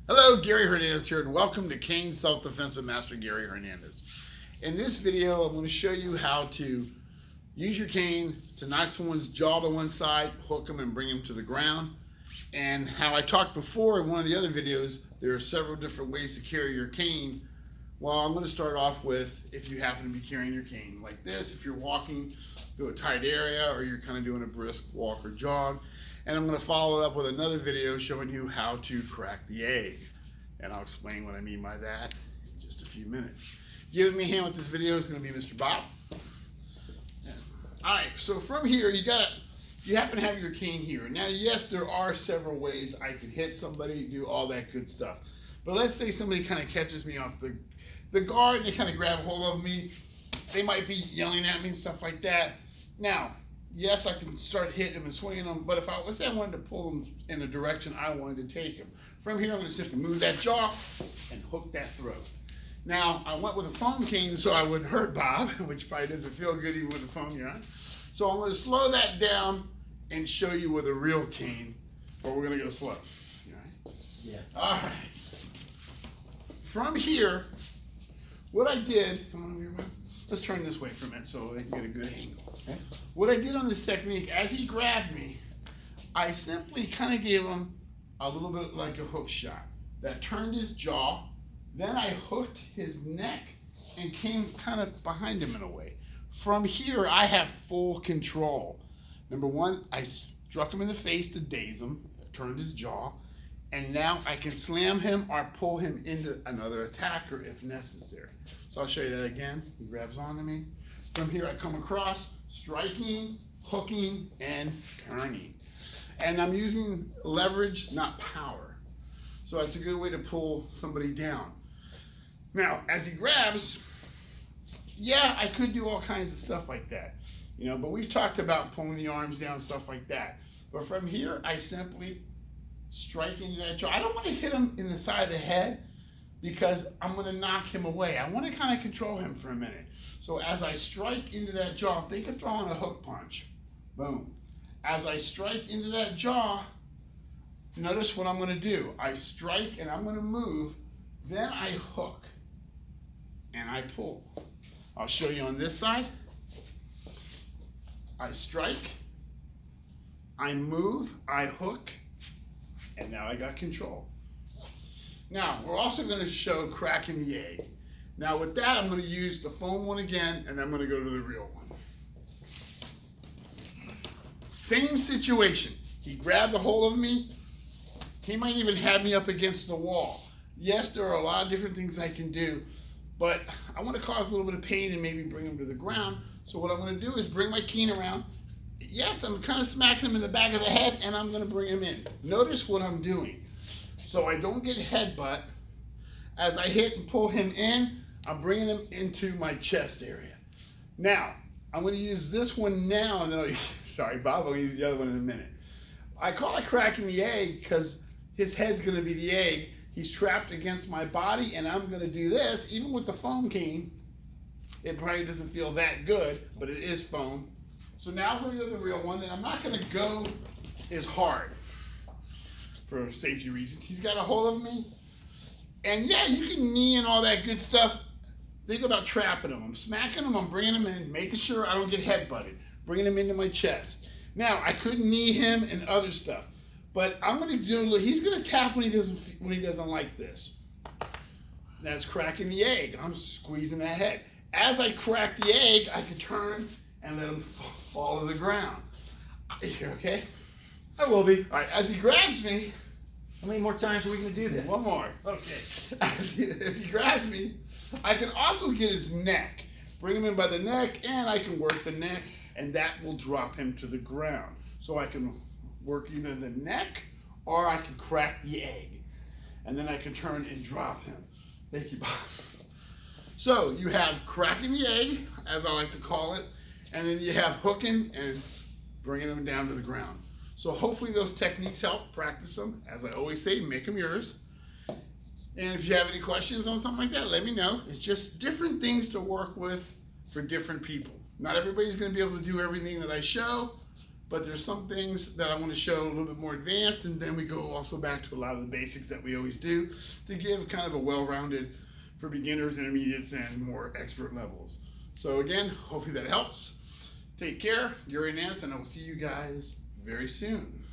Hello, Gary Hernandez here, and welcome to Cane Self-Defense with Master Gary Hernandez. In this video, I'm going to show you how to use your cane to knock someone's jaw to one side, hook them, and bring them to the ground. And how I talked before in one of the other videos, there are several different ways to carry your cane. Well, I'm going to start off with if you happen to be carrying your cane like this, if you're walking through a tight area or you're kind of doing a brisk walk or jog. And I'm going to follow up with another video showing you how to crack the egg. And I'll explain what I mean by that in just a few minutes. Giving me a hand with this video is going to be Mr. Bob. All right, so from here, you happen to have your cane here. Now, yes, there are several ways I can hit somebody, do all that good stuff. But let's say somebody kind of catches me off the guard and they kind of grab hold of me. They might be yelling at me and stuff like that. Now, yes, I can start hitting them and swinging them, but let's say I wanted to pull them in the direction I wanted to take them. From here, I'm going to simply move that jaw and hook that throat. Now, I went with a foam cane so I wouldn't hurt Bob, which probably doesn't feel good even with the foam you're on. So I'm going to slow that down and show you with a real cane, or we're going to go slow. All right? Yeah. All right. From here, what I did, come on over here, Bob. Let's turn this way for a minute so they can get a good angle. Okay. What I did on this technique, as he grabbed me, I simply kind of gave him a little bit like a hook shot. That turned his jaw, then I hooked his neck and came kind of behind him in a way. From here, I have full control. Number one, I struck him in the face to daze him, turned his jaw, and now I can slam him or pull him into another attacker if necessary. So I'll show you that again. He grabs onto me. From here I come across, striking, hooking, and turning. And I'm using leverage, not power. So that's a good way to pull somebody down. Now, as he grabs, yeah, I could do all kinds of stuff like that. But we've talked about pulling the arms down, stuff like that. But from here, I simply strike into that jaw. I don't want to hit him in the side of the head because I'm going to knock him away. I want to kind of control him for a minute. So as I strike into that jaw, think of throwing a hook punch. Boom. As I strike into that jaw, notice what I'm going to do. I strike and I'm going to move, then I hook and I pull. I'll show you on this side. I strike, I move, I hook, and now I got control. Now, we're also going to show cracking the egg. Now, with that, I'm going to use the foam one again, and I'm going to go to the real one. Same situation. He grabbed a hold of me. He might even have me up against the wall. Yes, there are a lot of different things I can do, but I want to cause a little bit of pain and maybe bring him to the ground. So what I'm going to do is bring my cane around. Yes, I'm kind of smacking him in the back of the head, and I'm going to bring him in. Notice what I'm doing. So I don't get headbutt. As I hit and pull him in, I'm bringing him into my chest area. Now, I'm going to use this one now, and then sorry, Bob, I'll use the other one in a minute. I call it cracking the egg because his head's going to be the egg. He's trapped against my body, and I'm going to do this, even with the foam cane. It probably doesn't feel that good, but it is foam. So now I'm going to go to the real one, and I'm not going to go as hard for safety reasons. He's got a hold of me. And yeah, you can knee and all that good stuff. Think about trapping him. I'm smacking him, I'm bringing him in, making sure I don't get headbutted, bringing him into my chest. Now, I could knee him and other stuff, but I'm going to do, he's going to tap when he doesn't like this. That's cracking the egg. I'm squeezing that head. As I crack the egg, I can turn and let him fall to the ground. You okay? I will be. All right, as he grabs me. How many more times are we going to do this? One more. Okay. As he grabs me, I can also get his neck. Bring him in by the neck, and I can work the neck, and that will drop him to the ground. So I can work either the neck, or I can crack the egg. And then I can turn and drop him. Thank you, Bob. So you have cracking the egg, as I like to call it, and then you have hooking and bringing them down to the ground. So hopefully those techniques help. Practice them. As I always say, make them yours. And if you have any questions on something like that, let me know. It's just different things to work with for different people. Not everybody's going to be able to do everything that I show, but there's some things that I want to show a little bit more advanced, and then we go also back to a lot of the basics that we always do to give kind of a well-rounded for beginners, intermediates, and more expert levels. So again, hopefully that helps. Take care, Gary Hernandez, and I will see you guys very soon.